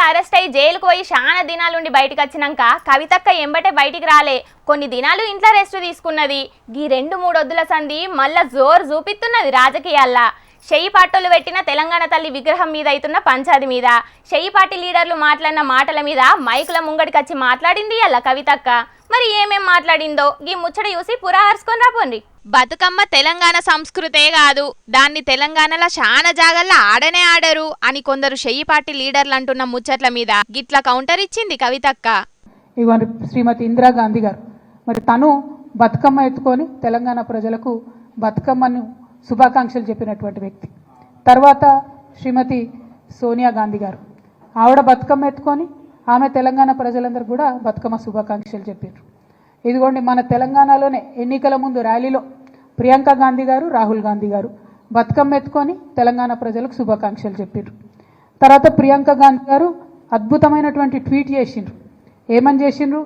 Arrest అయ్యి జైలుకు పోయి చాలా దినాలుండి బయటకు వచ్చినాక కవితక్క ఎంబటే బయటికి రాలే. కొన్ని దినాలు ఇంట్లో రెస్ట్ తీసుకున్నది. ఈ 2-3 వద్దుల సంధి మళ్ళా జోరు చూపిస్తున్నది రాజకీయాల్లో. షెయ్యి పార్టీలు పెట్టిన తెలంగాణ తల్లి విగ్రహం మీద అవుతున్న పంచాది మీద, షెయ్యి పార్టీ లీడర్లు మాట్లాడిన మాటల మీద మైకుల ముంగడికి వచ్చి మాట్లాడింది అలా కవితక్క. మరి ఏమేం మాట్లాడిందో ఈ ముచ్చట చూసి పురాహర్చుకొని రాపోండి. బతుకమ్మ తెలంగాణ సంస్కృతే కాదు, దాన్ని తెలంగాణలో చాలా జాగల్లో ఆడనే ఆడరు అని కొందరు షెయ్యి పార్టీ లీడర్లు అంటున్న ముచ్చట్ల మీద గిట్ల కౌంటర్ ఇచ్చింది కవితక్క. ఇవన్నీ శ్రీమతి ఇందిరాగాంధీ గారు మరి తను బతుకమ్మ ఎత్తుకొని తెలంగాణ ప్రజలకు బతుకమ్మను శుభాకాంక్షలు చెప్పినటువంటి వ్యక్తి. తర్వాత శ్రీమతి సోనియా గాంధీ గారు ఆవిడ బతుకమ్మ ఎత్తుకొని ఆమె తెలంగాణ ప్రజలందరూ కూడా బతుకమ్మ శుభాకాంక్షలు చెప్పారు. ఇదిగోండి మన తెలంగాణలోనే ఎన్నికల ముందు ర్యాలీలో ప్రియాంక గాంధీ గారు, రాహుల్ గాంధీ గారు బతుకమ్మ ఎత్తుకొని తెలంగాణ ప్రజలకు శుభాకాంక్షలు చెప్పారు. తర్వాత ప్రియాంక గాంధీ గారు అద్భుతమైనటువంటి ట్వీట్ చేసిండ్రు. ఏమని చేసిండ్రు?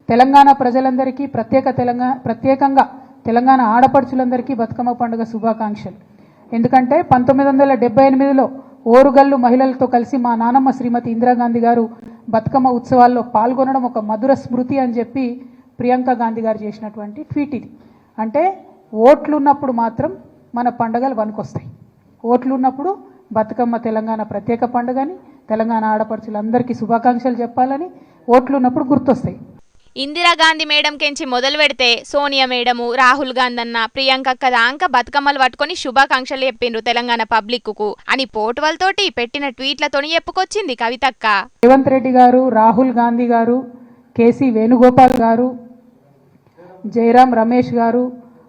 తెలంగాణ ప్రజలందరికీ ప్రత్యేకంగా తెలంగాణ ఆడపడుచులందరికీ బతుకమ్మ పండుగ శుభాకాంక్షలు. ఎందుకంటే 1978లో ఓరుగల్లు మహిళలతో కలిసి మా నానమ్మ శ్రీమతి ఇందిరాగాంధీ గారు బతుకమ్మ ఉత్సవాల్లో పాల్గొనడం ఒక మధుర స్మృతి అని చెప్పి ప్రియాంక గాంధీ గారు చేసినటువంటి ట్వీట్ ఇది. అంటే ఓట్లు ఉన్నప్పుడు మాత్రం మన పండుగలు వనుకొస్తాయి. ఓట్లు ఉన్నప్పుడు బతుకమ్మ తెలంగాణ ప్రత్యేక పండుగని, తెలంగాణ ఆడపడుచులందరికీ శుభాకాంక్షలు చెప్పాలని ఓట్లు ఉన్నప్పుడు గుర్తొస్తాయి. ఇందిరాగాంధీ మేడం కెంచి మొదలు పెడితే సోనియా మేడము, రాహుల్ గాంధీ అన్న, ప్రియాంకక్క దాంక బతుకమ్మలు పట్టుకొని శుభాకాంక్షలు చెప్పిండ్రు తెలంగాణ పబ్లిక్ కు అని పోటువలతోటి పెట్టిన ట్వీట్లతోని చెప్పుకొచ్చింది కవితక్క. రేవంత్ రెడ్డి గారు, రాహుల్ గాంధీ గారు, కేసీ వేణుగోపాల్ గారు, జయరాం రమేష్ గారు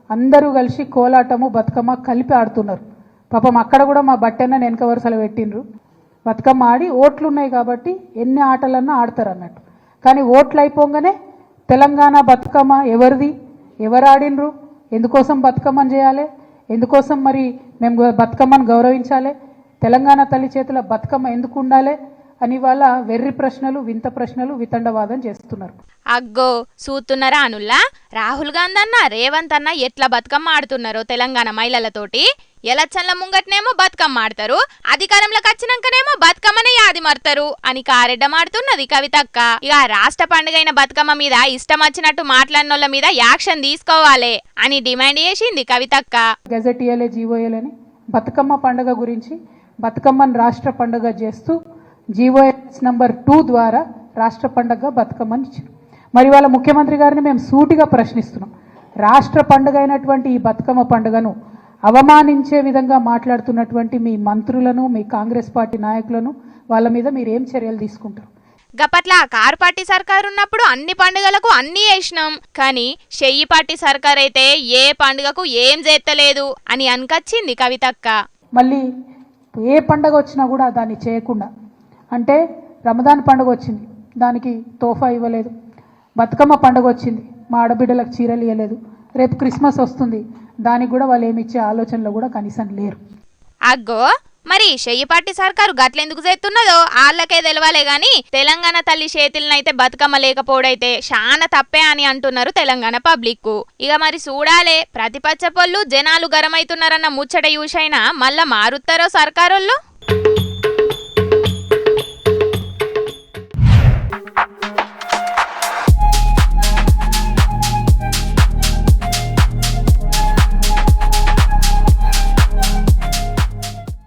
అందరూ కలిసి కోలాటము బతుకమ్మ కలిపి ఆడుతున్నారు. పాపం అక్కడ కూడా మా బట్టెన్న వెనక వరుసలు పెట్టిండ్రు. బతుకమ్మ ఆడి ఓట్లు ఉన్నాయి కాబట్టి ఎన్ని ఆటలన్నా ఆడతారు అన్నట్టు. కానీ ఓట్లు అయిపోగానే తెలంగాణ బతుకమ్మ ఎవరిది, ఎవరు ఆడినరు, ఎందుకోసం బతుకమ్మని చేయాలి, ఎందుకోసం మరి మేము బతుకమ్మను గౌరవించాలి, తెలంగాణ తల్లి చేతుల బతుకమ్మ ఎందుకు ఉండాలి అని వాళ్ళ వెర్రి ప్రశ్నలు, వింత ప్రశ్నలు, వితండవాదం చేస్తున్నారు. అగ్గో సూతున్నారా అనుల్లా? రాహుల్ గాంధీ అన్న, రేవంత్ అన్న ఎట్లా బతుకమ్మ ఆడుతున్నారో తెలంగాణ మహిళలతోటి. ఎలక్షన్ల ముంగట్నేమో బతుకమ్మ ఆడతారు, అధికారంలోకి వచ్చినాకనేమో బతుకమ్మనే యాది మర్తారు అని కారెడ్డమాడుతున్నది కవితక్క. ఇక రాష్ట్ర పండుగైన బతుకమ్మ మీద ఇష్టం వచ్చినట్టు మాట్లాడినోళ్ళ మీద యాక్షన్ తీసుకోవాలి అని డిమాండ్ చేసింది కవితక్క. గెజెట్ ఇయ్యలే, జీవో ఇయ్యలేని బతుకమ్మ పండుగ గురించి బతుకమ్మను రాష్ట్ర పండుగ చేస్తూ జీవోఎస్ నంబర్ 2 ద్వారా రాష్ట్ర పండుగ బతుకమ్మని ఇచ్చారు. మరి వాళ్ళ ముఖ్యమంత్రి గారిని మేము సూటిగా ప్రశ్నిస్తున్నాం. రాష్ట్ర పండుగ అయినటువంటి ఈ బతుకమ్మ పండుగను అవమానించే విధంగా మాట్లాడుతున్నటువంటి మీ మంత్రులను, మీ కాంగ్రెస్ పార్టీ నాయకులను వాళ్ళ మీద మీరు ఏం చర్యలు తీసుకుంటారు? గప్పట్ల కారు పార్టీ సర్కారు ఉన్నప్పుడు అన్ని పండుగలకు అన్ని చేసినాం, కానీ షెయ్యి పార్టీ సర్కార్ అయితే ఏ పండుగకు ఏం చేస్తలేదు అని అనకొచ్చింది కవితక్క. మళ్ళీ ఏ పండుగ వచ్చినా కూడా దాన్ని చేయకుండా, అంటే రమదాన్ పండుగ వచ్చింది, దానికి తోఫా ఇవ్వలేదు. బతుకమ్మ పండుగ వచ్చింది, మా ఆడబిడ్డలకు చీరలు ఇవ్వలేదు. రేపు క్రిస్మస్ వస్తుంది, దానికి కూడా వాళ్ళు ఏమి ఇచ్చే ఆలోచనలో కూడా కనీసం లేరు. అగ్గో మరి షెయ్యి పార్టీ సర్కారు గట్లెందుకు చేస్తున్నదో వాళ్ళకే తెలవాలే గాని తెలంగాణ తల్లి చేతులనైతే బతుకమ్మ లేకపోవడైతే చాలా తప్పే అని అంటున్నారు తెలంగాణ పబ్లిక్. ఇక మరి చూడాలే, ప్రతిపక్ష పొల్లు జనాలు గరమైతున్నారన్న ముచ్చట యూసైనా మళ్ళా మారుతారో సర్కారోళ్ళు.